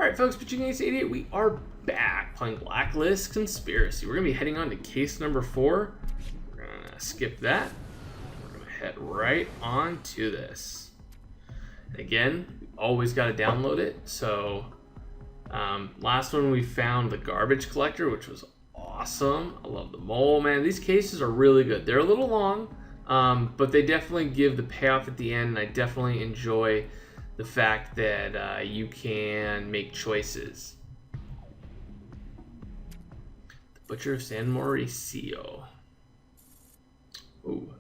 Alright folks, Pitching Ace 88, we are back playing Blacklist Conspiracy. We're going to be heading on to case number 4. We're going to skip that. We're going to head right on to this. And again, we always got to download it. So, last one we found the garbage collector, which was awesome. I love the mole, man. These cases are really good. They're a little long, but they definitely give the payoff at the end, and I definitely enjoy the fact that you can make choices. The Butcher of San Mauricio. Ooh.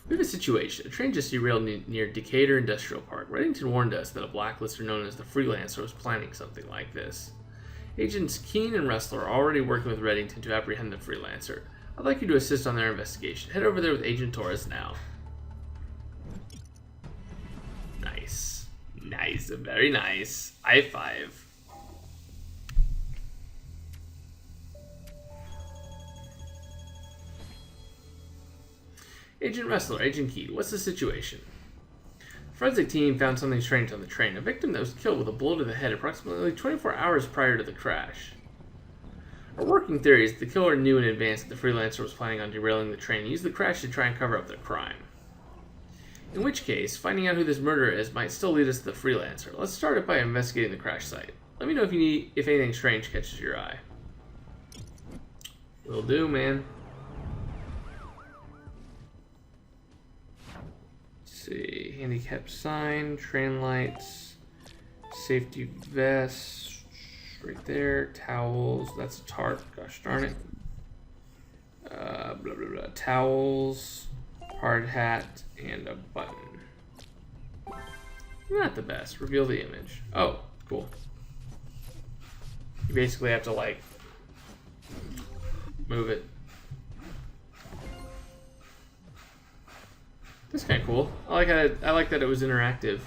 We have a situation. A train just derailed near Decatur Industrial Park. Reddington warned us that a blacklister known as the Freelancer was planning something like this. Agents Keene and Ressler are already working with Reddington to apprehend the Freelancer. I'd like you to assist on their investigation. Head over there with Agent Torres now. Nice. Nice, very nice. High five. Agent Ressler, Agent Keene, what's the situation? The forensic team found something strange on the train. A victim that was killed with a blow to the head approximately 24 hours prior to the crash. Our working theory is that the killer knew in advance that the Freelancer was planning on derailing the train and used the crash to try and cover up their crime. In which case, finding out who this murderer is might still lead us to the Freelancer. Let's start it by investigating the crash site. Let me know if anything strange catches your eye. Will do, man. Let's see, handicap sign, train lights, safety vest, right there, towels, that's a tarp, gosh darn it. Blah, blah, blah, towels, hard hat, and a button. Not the best. Reveal the image. Oh, cool. You basically have to, like, move it. That's kind of cool. I like that it was interactive.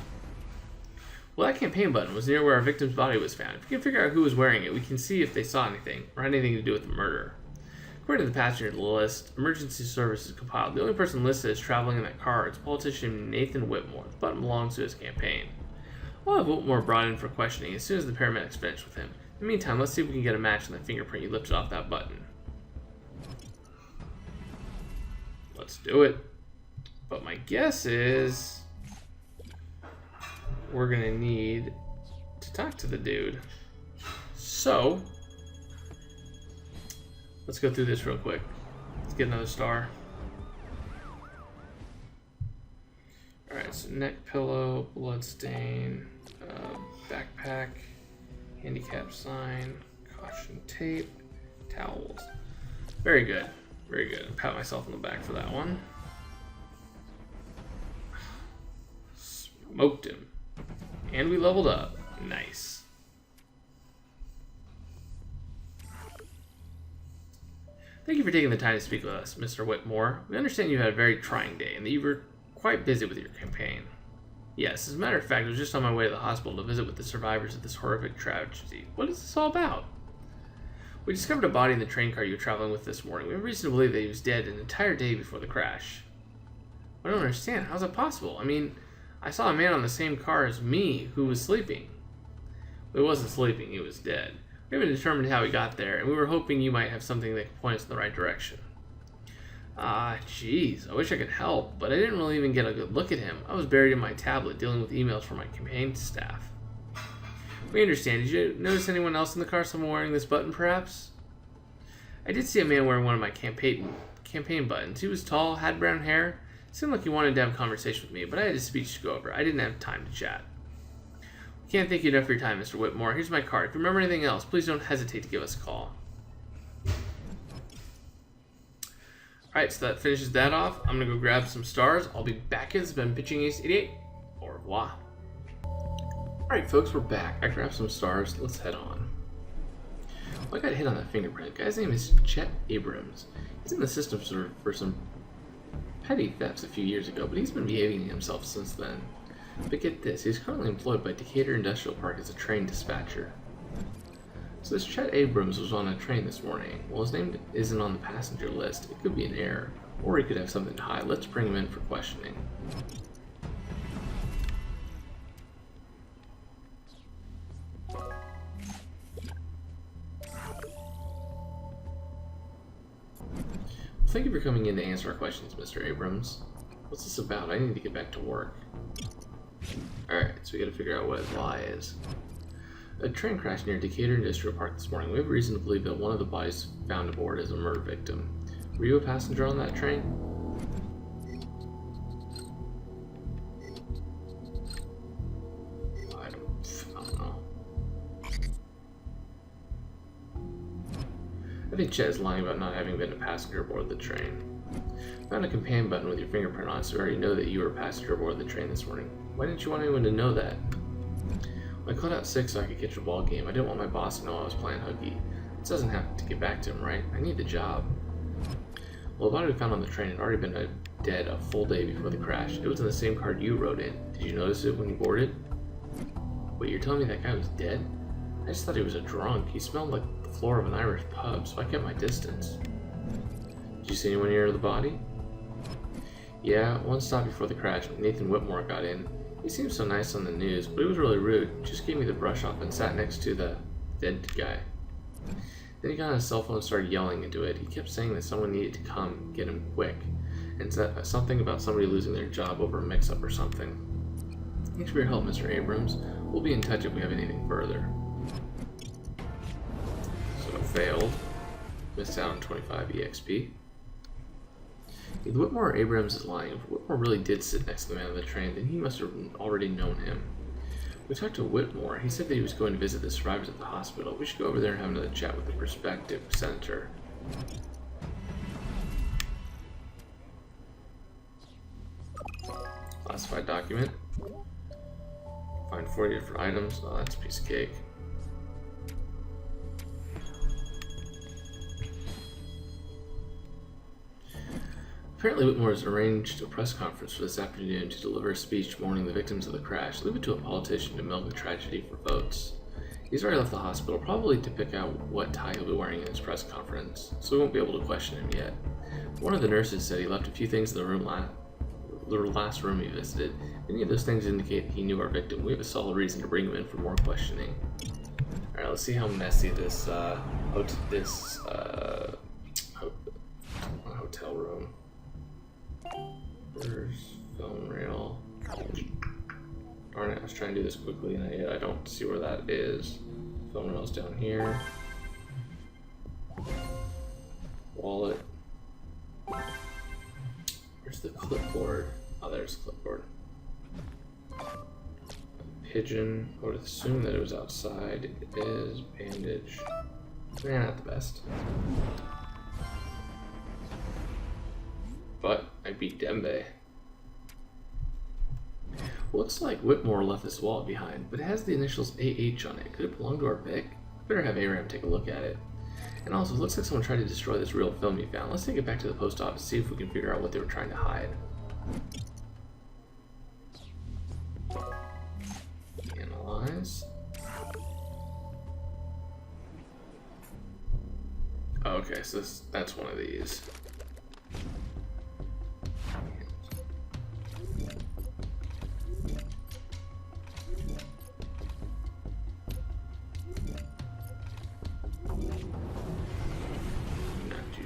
Well, that campaign button was near where our victim's body was found. If we can figure out who was wearing it, we can see if they saw anything or had anything to do with the murder. According to the passenger list, emergency services compiled. The only person listed as traveling in that car is politician Nathan Whitmore. The button belongs to his campaign. We'll have Whitmore brought in for questioning as soon as the paramedics finish with him. In the meantime, let's see if we can get a match on the fingerprint you lifted off that button. Let's do it. But my guess is we're gonna need to talk to the dude. So let's go through this real quick. Let's get another star. Alright, so neck pillow, blood stain, backpack, handicap sign, caution tape, towels. Very good. Very good. I'll pat myself on the back for that one. Smoked him. And we leveled up. Nice. Thank you for taking the time to speak with us, Mr. Whitmore. We understand you had a very trying day and that you were quite busy with your campaign. Yes, as a matter of fact, I was just on my way to the hospital to visit with the survivors of this horrific tragedy. What is this all about? We discovered a body in the train car you were traveling with this morning. We have reason to believe that he was dead an entire day before the crash. I don't understand. How's that possible? I mean, I saw a man on the same car as me who was sleeping. Well, he wasn't sleeping, he was dead. We haven't determined how he got there, and we were hoping you might have something that could point us in the right direction. Ah, jeez, I wish I could help, but I didn't really even get a good look at him. I was buried in my tablet dealing with emails from my campaign staff. We understand. Did you notice anyone else in the car, someone wearing this button, perhaps? I did see a man wearing one of my campaign buttons. He was tall, had brown hair. Seemed like he wanted to have a conversation with me, but I had a speech to go over. I didn't have time to chat. I can't thank you enough for your time, Mr. Whitmore. Here's my card. If you remember anything else, please don't hesitate to give us a call. Alright, so that finishes that off. I'm going to go grab some stars. I'll be back. It's been Pitching Ace 88. Au revoir. Alright, folks, we're back. I grabbed some stars. Let's head on. Well, I got hit on that fingerprint. The guy's name is Chet Abrams. He's in the system for some petty thefts a few years ago, but he's been behaving himself since then. But get this, he's currently employed by Decatur Industrial Park as a train dispatcher. So this Chet Abrams was on a train this morning. Well, his name isn't on the passenger list. It could be an error, or he could have something to hide. Let's bring him in for questioning. Thank you for coming in to answer our questions, Mr. Abrams. What's this about? I need to get back to work. Alright, so we gotta figure out what his lie is. A train crashed near Decatur Industrial Park this morning. We have reason to believe that one of the bodies found aboard is a murder victim. Were you a passenger on that train? I don't know. I think Chet is lying about not having been a passenger aboard the train. I found a companion button with your fingerprint on, so we already know that you were a passenger aboard the train this morning. Why didn't you want anyone to know that? I called out sick so I could catch a ball game. I didn't want my boss to know I was playing hooky. This doesn't have to get back to him, right? I need the job. Well, the body we found on the train had already been dead a full day before the crash. It was in the same car you rode in. Did you notice it when you boarded? Wait, you're telling me that guy was dead? I just thought he was a drunk. He smelled like the floor of an Irish pub, so I kept my distance. Did you see anyone near the body? Yeah, one stop before the crash, Nathan Whitmore got in. He seemed so nice on the news, but he was really rude. Just gave me the brush off and sat next to the dead guy. Then he got on his cell phone and started yelling into it. He kept saying that someone needed to come get him quick, and said something about somebody losing their job over a mix-up or something. Thanks for your help, Mr. Abrams. We'll be in touch if we have anything further. So failed. Missed out on 25 EXP. Either Whitmore or Abrams is lying. If Whitmore really did sit next to the man on the train, then he must have already known him. We talked to Whitmore. He said that he was going to visit the survivors at the hospital. We should go over there and have another chat with the prospective senator. Classified document. Find 40 different items. Oh, that's a piece of cake. Apparently Whitmore has arranged a press conference for this afternoon to deliver a speech mourning the victims of the crash. Leave it to a politician to milk the tragedy for votes. He's already left the hospital, probably to pick out what tie he'll be wearing in his press conference, so we won't be able to question him yet. One of the nurses said he left a few things in the last room he visited. If any of those things indicate he knew our victim, we have a solid reason to bring him in for more questioning. Alright, let's see how messy this hotel room. There's film reel. Darn it, I was trying to do this quickly and I don't see where that is. Film reel's down here. Wallet. Where's the clipboard? Oh, there's the clipboard. Pigeon. I would assume that it was outside. It is. Bandage. Yeah, not the best. But I beat Dembe. Looks like Whitmore left this wallet behind, but it has the initials AH on it. Could it belong to our Vic? Better have Aram take a look at it. And also, it looks like someone tried to destroy this real film you found. Let's take it back to the post office, see if we can figure out what they were trying to hide. Analyze. Oh, okay, so that's one of these.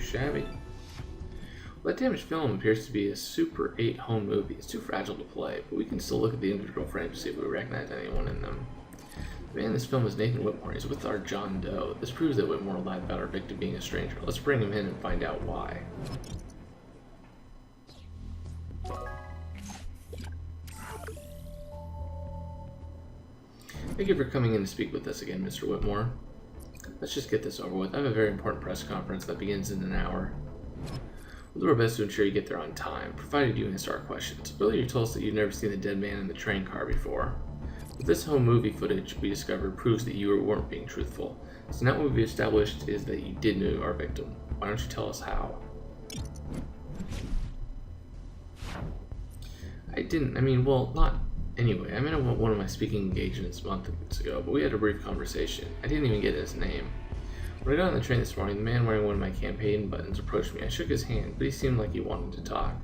Shabby. Well, that damaged film appears to be a Super 8 home movie. It's too fragile to play, but we can still look at the individual frames to see if we recognize anyone in them. The man in this film is Nathan Whitmore. He's with our John Doe. This proves that Whitmore lied about our victim being a stranger. Let's bring him in and find out why. Thank you for coming in to speak with us again, Mr. Whitmore. Let's just get this over with. I have a very important press conference that begins in an hour. We'll do our best to ensure you get there on time, provided you answer our questions. Earlier you told us that you'd never seen the dead man in the train car before. But this home movie footage we discovered proves that you weren't being truthful. So now what we've established is that you did know our victim. Why don't you tell us how? Not anyway. I met him at one of my speaking engagements months ago, but we had a brief conversation. I didn't even get his name. When I got on the train this morning, the man wearing one of my campaign buttons approached me. I shook his hand, but he seemed like he wanted to talk.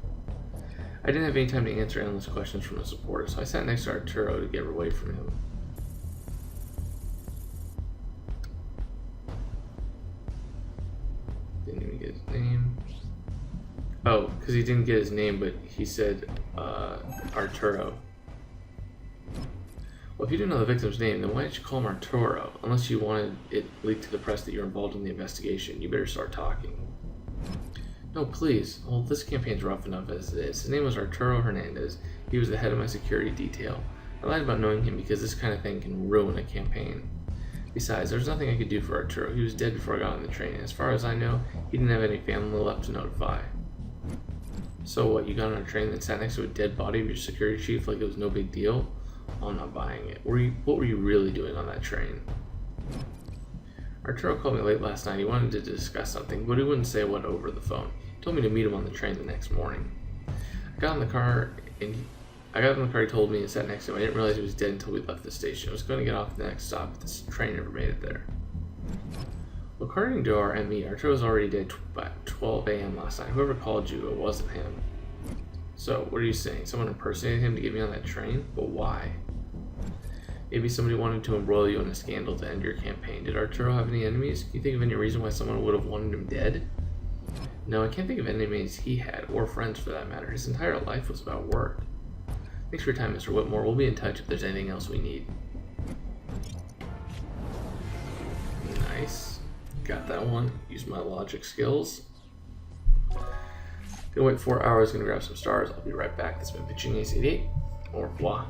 I didn't have any time to answer endless questions from a supporter, so I sat next to Arturo to get away from him. Didn't even get his name. Oh, because he didn't get his name, but he said Arturo. Well, if you didn't know the victim's name, then why did you call him Arturo? Unless you wanted it leaked to the press that you're involved in the investigation, you better start talking. No, please. Well, this campaign's rough enough as it is. His name was Arturo Hernandez. He was the head of my security detail. I lied about knowing him because this kind of thing can ruin a campaign. Besides, there's nothing I could do for Arturo. He was dead before I got on the train, and as far as I know, he didn't have any family left to notify. So what, you got on a train that sat next to a dead body of your security chief like it was no big deal? I'm not buying it. What were you really doing on that train? Arturo called me late last night. He wanted to discuss something, but he wouldn't say what over the phone. He told me to meet him on the train the next morning. I got in the car, he told me, and sat next to him. I didn't realize he was dead until we left the station. I was going to get off at the next stop, but this train never made it there. Well, according to our ME, Arturo was already dead by 12 a.m. last night. Whoever called you, it wasn't him. So, what are you saying? Someone impersonated him to get me on that train? But why? Maybe somebody wanted to embroil you in a scandal to end your campaign. Did Arturo have any enemies? Can you think of any reason why someone would have wanted him dead? No, I can't think of any enemies he had, or friends for that matter. His entire life was about work. Thanks for your time, Mr. Whitmore. We'll be in touch if there's anything else we need. Nice. Got that one. Use my logic skills. Gonna wait 4 hours, gonna grab some stars. I'll be right back. This has been Pitching Ace 88. Au revoir.